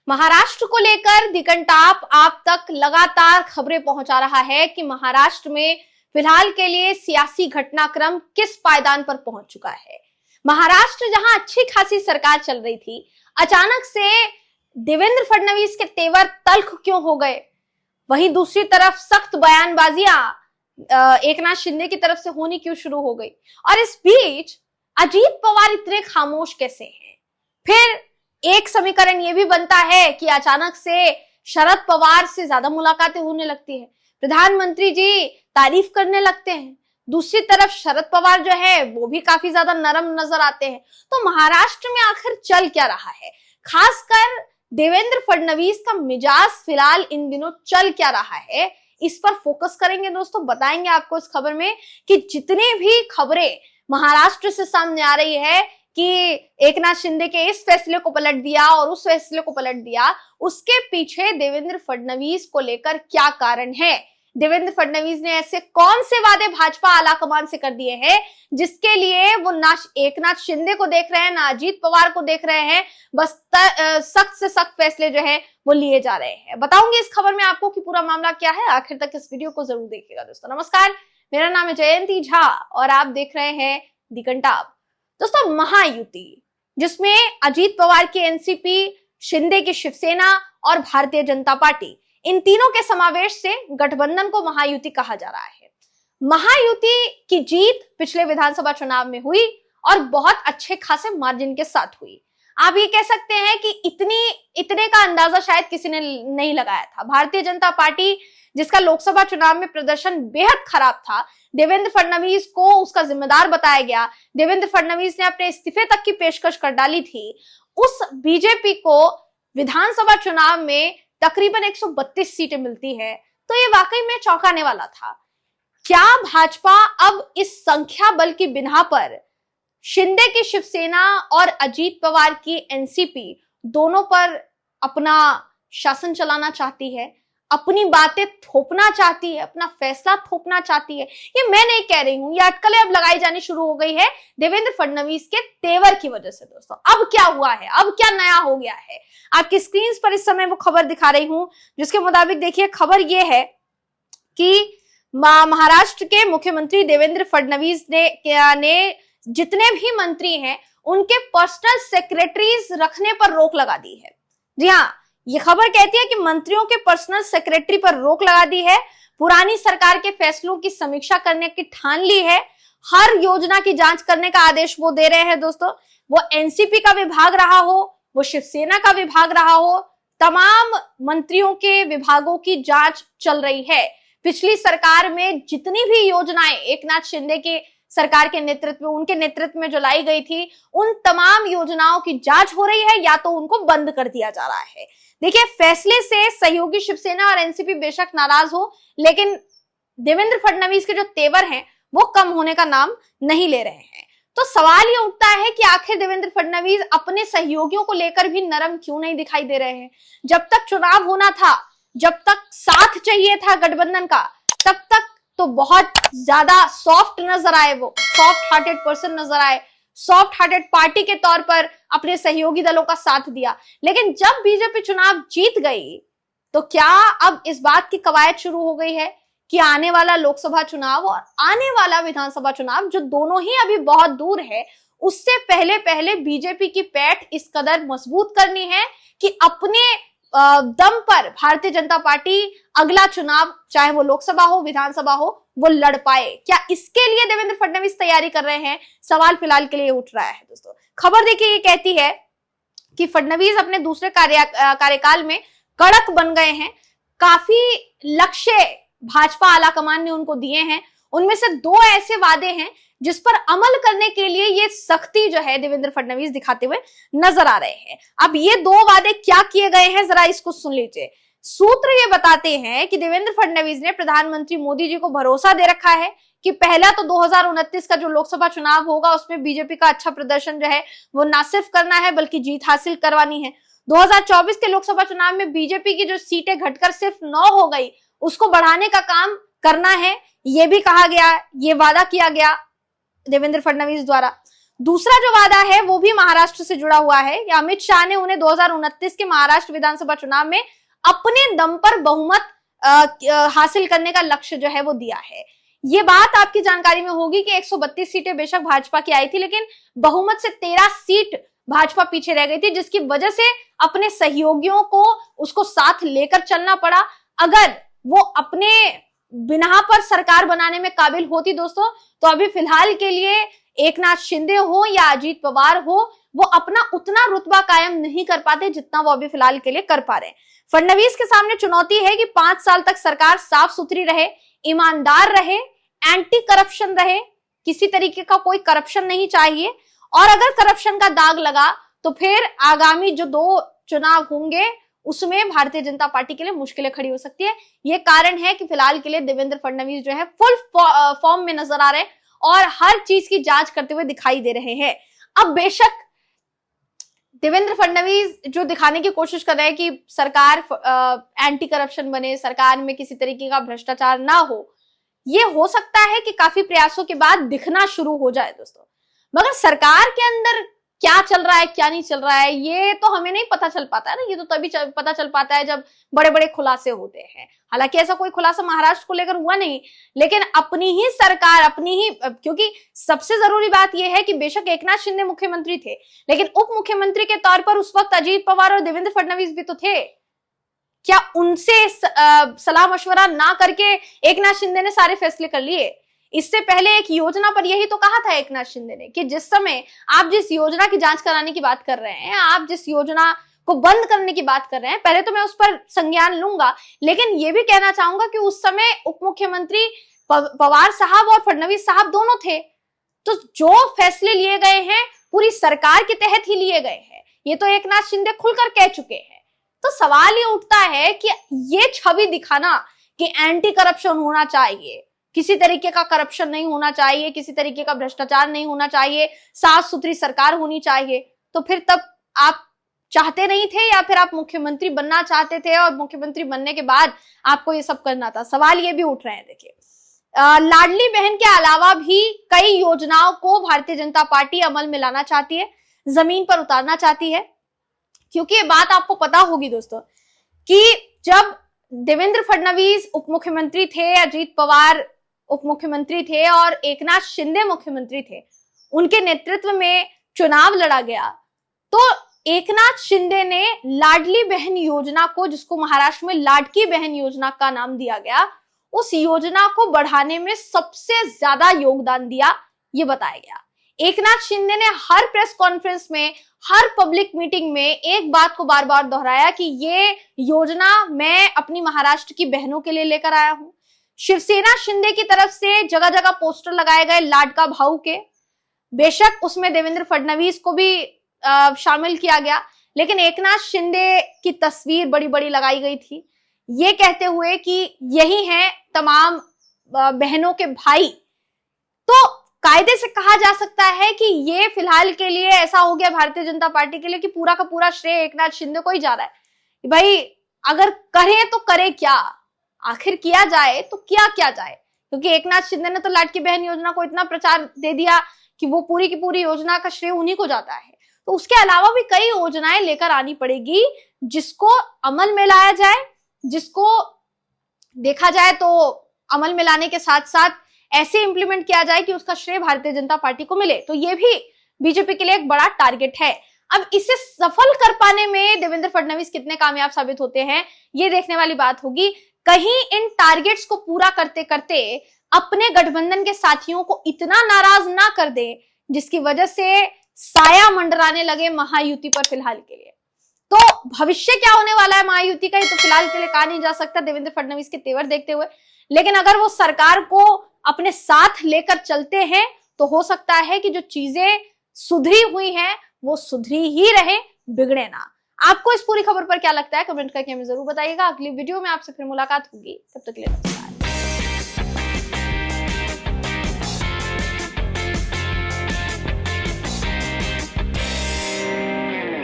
महाराष्ट्र को लेकर दी कंटाप आप तक लगातार खबरें पहुंचा रहा है कि महाराष्ट्र में फिलहाल के लिए सियासी घटनाक्रम किस पायदान पर पहुंच चुका है। महाराष्ट्र जहां अच्छी खासी सरकार चल रही थी, अचानक से देवेंद्र फडणवीस के तेवर तल्ख क्यों हो गए। वहीं दूसरी तरफ सख्त बयानबाजियां एकनाथ शिंदे की तरफ से होनी क्यों शुरू हो गई, और इस बीच अजीत पवार इतने खामोश कैसे हैं। फिर एक समीकरण यह भी बनता है कि अचानक से शरद पवार से ज्यादा मुलाकातें होने लगती है, प्रधानमंत्री जी तारीफ करने लगते हैं, दूसरी तरफ शरद पवार जो है वो भी काफी ज्यादा नरम नजर आते हैं। तो महाराष्ट्र में आखिर चल क्या रहा है, खासकर देवेंद्र फडणवीस का मिजाज फिलहाल इन दिनों चल क्या रहा है, इस पर फोकस करेंगे दोस्तों। बताएंगे आपको इस खबर में कि जितनी भी खबरें महाराष्ट्र से सामने आ रही है कि एकनाथ शिंदे के इस फैसले को पलट दिया और उस फैसले को पलट दिया, उसके पीछे देवेंद्र फडणवीस को लेकर क्या कारण है। देवेंद्र फडणवीस ने ऐसे कौन से वादे भाजपा आलाकमान से कर दिए हैं जिसके लिए वो ना एकनाथ शिंदे को देख रहे हैं ना अजीत पवार को देख रहे हैं, बस सख्त से सख्त फैसले जो है वो लिए जा रहे हैं। बताऊंगी इस खबर में आपको कि पूरा मामला क्या है, आखिर तक इस वीडियो को जरूर देखिएगा दोस्तों। नमस्कार, मेरा नाम है जयंती झा और आप देख रहे हैं दी कंटाप। दोस्तों, महायुति जिसमें अजीत पवार की एनसीपी, शिंदे की शिवसेना और भारतीय जनता पार्टी, इन तीनों के समावेश से गठबंधन को महायुति कहा जा रहा है। महायुति की जीत पिछले विधानसभा चुनाव में हुई और बहुत अच्छे खासे मार्जिन के साथ हुई। आप ये कह सकते हैं कि इतने का अंदाजा शायद किसी ने नहीं लगाया था। भारतीय जनता पार्टी जिसका लोकसभा चुनाव में प्रदर्शन बेहद खराब था, देवेंद्र फडणवीस को उसका जिम्मेदार बताया गया, देवेंद्र फडणवीस ने अपने इस्तीफे तक की पेशकश कर डाली थी, उस बीजेपी को विधानसभा चुनाव में तकरीबन 132 सीटें मिलती है, तो ये वाकई में चौंकाने वाला था। क्या भाजपा अब इस संख्या बल की बिना पर शिंदे की शिवसेना और अजीत पवार की एनसीपी दोनों पर अपना शासन चलाना चाहती है, अपनी बातें थोपना चाहती है, अपना फैसला थोपना चाहती है? ये मैं नहीं कह रही हूं, ये अटकलें अब लगाई जानी शुरू हो गई है देवेंद्र फडणवीस के तेवर की वजह से। दोस्तों, अब क्या हुआ है, अब क्या नया हो गया है, आपकी स्क्रीन पर इस समय वो खबर दिखा रही हूं जिसके मुताबिक देखिए, खबर ये है कि महाराष्ट्र के मुख्यमंत्री देवेंद्र फडणवीस ने जितने भी मंत्री हैं उनके पर्सनल सेक्रेटरीज रखने पर रोक लगा दी है। जी हाँ, ये खबर कहती है कि मंत्रियों के पर्सनल सेक्रेटरी पर रोक लगा दी है, पुरानी सरकार के फैसलों की समीक्षा करने की ठान ली है, हर योजना की जांच करने का आदेश वो दे रहे हैं। दोस्तों, वो एनसीपी का विभाग रहा हो, वो शिवसेना का विभाग रहा हो, तमाम मंत्रियों के विभागों की जांच चल रही है। पिछली सरकार में जितनी भी योजनाएं एकनाथ शिंदे की सरकार के नेतृत्व में, उनके नेतृत्व में जो लाई गई थी, उन तमाम योजनाओं की जांच हो रही है या तो उनको बंद कर दिया जा रहा है। देखिए, फैसले से सहयोगी शिवसेना और एनसीपी बेशक नाराज हो, लेकिन देवेंद्र फडणवीस के जो तेवर हैं वो कम होने का नाम नहीं ले रहे हैं। तो सवाल ये उठता है कि आखिर देवेंद्र फडणवीस अपने सहयोगियों को लेकर भी नरम क्यों नहीं दिखाई दे रहे हैं। जब तक चुनाव होना था, जब तक साथ चाहिए था गठबंधन का, तब तक तो बहुत ज्यादा सॉफ्ट नजर आए, वो सॉफ्ट हार्टेड पर्सन नजर आए, सॉफ्ट हार्टेड पार्टी के तौर पर अपने सहयोगी दलों का साथ दिया। लेकिन जब बीजेपी चुनाव जीत गई तो क्या अब इस बात की कवायद शुरू हो गई है कि आने वाला लोकसभा चुनाव और आने वाला विधानसभा चुनाव, जो दोनों ही अभी बहुत दूर है, उससे पहले बीजेपी की पैठ इस कदर मजबूत करनी है कि अपने दम पर भारतीय जनता पार्टी अगला चुनाव, चाहे वो लोकसभा हो विधानसभा हो, वो लड़ पाए। क्या इसके लिए देवेंद्र फडणवीस तैयारी कर रहे हैं? सवाल फिलहाल के लिए उठ रहा है। दोस्तों, खबर देखिए, ये कहती है कि फडणवीस अपने दूसरे कार्यकाल में कड़क बन गए हैं। काफी लक्ष्य भाजपा आलाकमान ने उनको दिए हैं, उनमें से 2 ऐसे वादे हैं जिस पर अमल करने के लिए ये सख्ती जो है देवेंद्र फडणवीस दिखाते हुए नजर आ रहे हैं। अब ये 2 वादे क्या किए गए हैं, जरा इसको सुन लीजिए। सूत्र ये बताते हैं कि देवेंद्र फडणवीस ने प्रधानमंत्री मोदी जी को भरोसा दे रखा है कि पहला तो 2029 का जो लोकसभा चुनाव होगा उसमें बीजेपी का अच्छा प्रदर्शन जो है वो ना सिर्फ करना है बल्कि जीत हासिल करवानी है। 2024 के लोकसभा चुनाव में बीजेपी की जो सीटें घटकर सिर्फ 9 हो गई, उसको बढ़ाने का काम करना है, ये भी कहा गया, ये वादा किया गया देवेंद्र फडणवीस द्वारा। दूसरा जो वादा है वो भी महाराष्ट्र से जुड़ा हुआ है। अमित शाह ने उन्हें 2029 के महाराष्ट्र विधानसभा चुनाव में अपने दम पर बहुमत हासिल करने का लक्ष्य जो है वो दिया है। ये बात आपकी जानकारी में होगी कि 132 सीटें बेशक भाजपा की आई थी, लेकिन बहुमत से 13 सीट भाजपा पीछे रह गई थी, जिसकी वजह से अपने सहयोगियों को उसको साथ लेकर चलना पड़ा। अगर वो अपने बिना पर सरकार बनाने में काबिल होती दोस्तों, तो अभी फिलहाल के लिए एकनाथ शिंदे हो या अजीत पवार हो, वो अपना उतना रुतबा कायम नहीं कर पाते जितना वो अभी फिलहाल के लिए कर पा रहे हैं। फडणवीस के सामने चुनौती है कि 5 साल तक सरकार साफ सुथरी रहे, ईमानदार रहे, एंटी करप्शन रहे, किसी तरीके का कोई करप्शन नहीं चाहिए। और अगर करप्शन का दाग लगा तो फिर आगामी जो 2 चुनाव होंगे उसमें भारतीय जनता पार्टी के लिए मुश्किलें खड़ी हो सकती है। ये कारण है कि फिलहाल के लिए देवेंद्र फडणवीस जो है फुल फॉर्म में नजर आ रहे हैं और हर चीज की जांच करते हुए दिखाई दे रहे हैं। अब बेशक देवेंद्र फडणवीस जो दिखाने की कोशिश कर रहे हैं कि सरकार एंटी करप्शन बने, सरकार में किसी तरीके का भ्रष्टाचार ना हो, ये हो सकता है कि काफी प्रयासों के बाद दिखना शुरू हो जाए दोस्तों, मगर सरकार के अंदर क्या चल रहा है क्या नहीं चल रहा है ये तो हमें नहीं पता चल पाता है ना। ये तो तभी पता चल पाता है जब बड़े बड़े खुलासे होते हैं। हालांकि ऐसा कोई खुलासा महाराष्ट्र को लेकर हुआ नहीं, लेकिन अपनी ही सरकार, अपनी ही, क्योंकि सबसे जरूरी बात यह है कि बेशक एकनाथ शिंदे मुख्यमंत्री थे, लेकिन उप मुख्यमंत्री के तौर पर उस वक्त अजीत पवार और देवेंद्र फडणवीस भी तो थे। क्या उनसे सलाह मशवरा ना करके एकनाथ शिंदे ने सारे फैसले कर लिए? इससे पहले एक योजना पर यही तो कहा था एकनाथ शिंदे ने कि जिस समय आप जिस योजना की जांच कराने की बात कर रहे हैं, आप जिस योजना को बंद करने की बात कर रहे हैं, पहले तो मैं उस पर संज्ञान लूंगा, लेकिन ये भी कहना चाहूंगा कि उस समय उप मुख्यमंत्री पवार साहब और फडणवीस साहब दोनों थे। तो जो फैसले लिए गए हैं पूरी सरकार के तहत ही लिए गए हैं, ये तो एकनाथ शिंदे खुलकर कह चुके हैं। तो सवाल ये उठता है कि ये छवि दिखाना कि एंटी करप्शन होना चाहिए, किसी तरीके का करप्शन नहीं होना चाहिए, किसी तरीके का भ्रष्टाचार नहीं होना चाहिए, साफ सुथरी सरकार होनी चाहिए, तो फिर तब आप चाहते नहीं थे या फिर आप मुख्यमंत्री बनना चाहते थे और मुख्यमंत्री बनने के बाद आपको ये सब करना था? सवाल ये भी उठ रहे हैं। देखिए, लाडली बहन के अलावा भी कई योजनाओं को भारतीय जनता पार्टी अमल में लाना चाहती है, जमीन पर उतारना चाहती है। क्योंकि ये बात आपको पता होगी दोस्तों कि जब देवेंद्र फडणवीस उप मुख्यमंत्री थे, अजीत पवार उप मुख्यमंत्री थे और एकनाथ शिंदे मुख्यमंत्री थे, उनके नेतृत्व में चुनाव लड़ा गया, तो एकनाथ शिंदे ने लाडली बहन योजना को, जिसको महाराष्ट्र में लाडकी बहन योजना का नाम दिया गया, उस योजना को बढ़ाने में सबसे ज्यादा योगदान दिया, ये बताया गया। एकनाथ शिंदे ने हर प्रेस कॉन्फ्रेंस में, हर पब्लिक मीटिंग में एक बात को बार बार दोहराया कि ये योजना मैं अपनी महाराष्ट्र की बहनों के लिए लेकर आया हूं। शिवसेना शिंदे की तरफ से जगह जगह पोस्टर लगाए गए लाडका भाऊ के, बेशक उसमें देवेंद्र फडणवीस को भी शामिल किया गया, लेकिन एकनाथ शिंदे की तस्वीर बड़ी बड़ी लगाई गई थी, ये कहते हुए कि यही हैं तमाम बहनों के भाई। तो कायदे से कहा जा सकता है कि ये फिलहाल के लिए ऐसा हो गया भारतीय जनता पार्टी के लिए कि पूरा का पूरा श्रेय एकनाथ शिंदे को ही जा रहा है। भाई अगर करें तो करे क्या, आखिर किया जाए तो क्या जाए, क्योंकि एकनाथ शिंदे ने तो लाडकी बहन योजना को इतना प्रचार दे दिया कि वो पूरी की पूरी योजना का श्रेय उन्हीं को जाता है। तो उसके अलावा भी कई योजनाएं लेकर आनी पड़ेगी जिसको अमल में लाया जाए, जिसको देखा जाए तो अमल में लाने के साथ साथ ऐसे इंप्लीमेंट किया जाए कि उसका श्रेय भारतीय जनता पार्टी को मिले। तो ये भी बीजेपी के लिए एक बड़ा टारगेट है। अब इसे सफल कर पाने में देवेंद्र फडणवीस कितने कामयाब साबित होते हैं, ये देखने वाली बात होगी। कहीं इन टारगेट्स को पूरा करते करते अपने गठबंधन के साथियों को इतना नाराज ना कर दे जिसकी वजह से साया मंडराने लगे महायुति पर फिलहाल के लिए। तो भविष्य क्या होने वाला है महायुति का, ये तो फिलहाल के लिए कहा नहीं जा सकता देवेंद्र फडणवीस के तेवर देखते हुए, लेकिन अगर वो सरकार को अपने साथ लेकर चलते हैं तो हो सकता है कि जो चीजें सुधरी हुई हैं वो सुधरी ही रहे, बिगड़े ना। आपको इस पूरी खबर पर क्या लगता है कमेंट करके हमें जरूर बताइएगा। अगली वीडियो में आपसे फिर मुलाकात होगी, तब तक के लिए नमस्कार।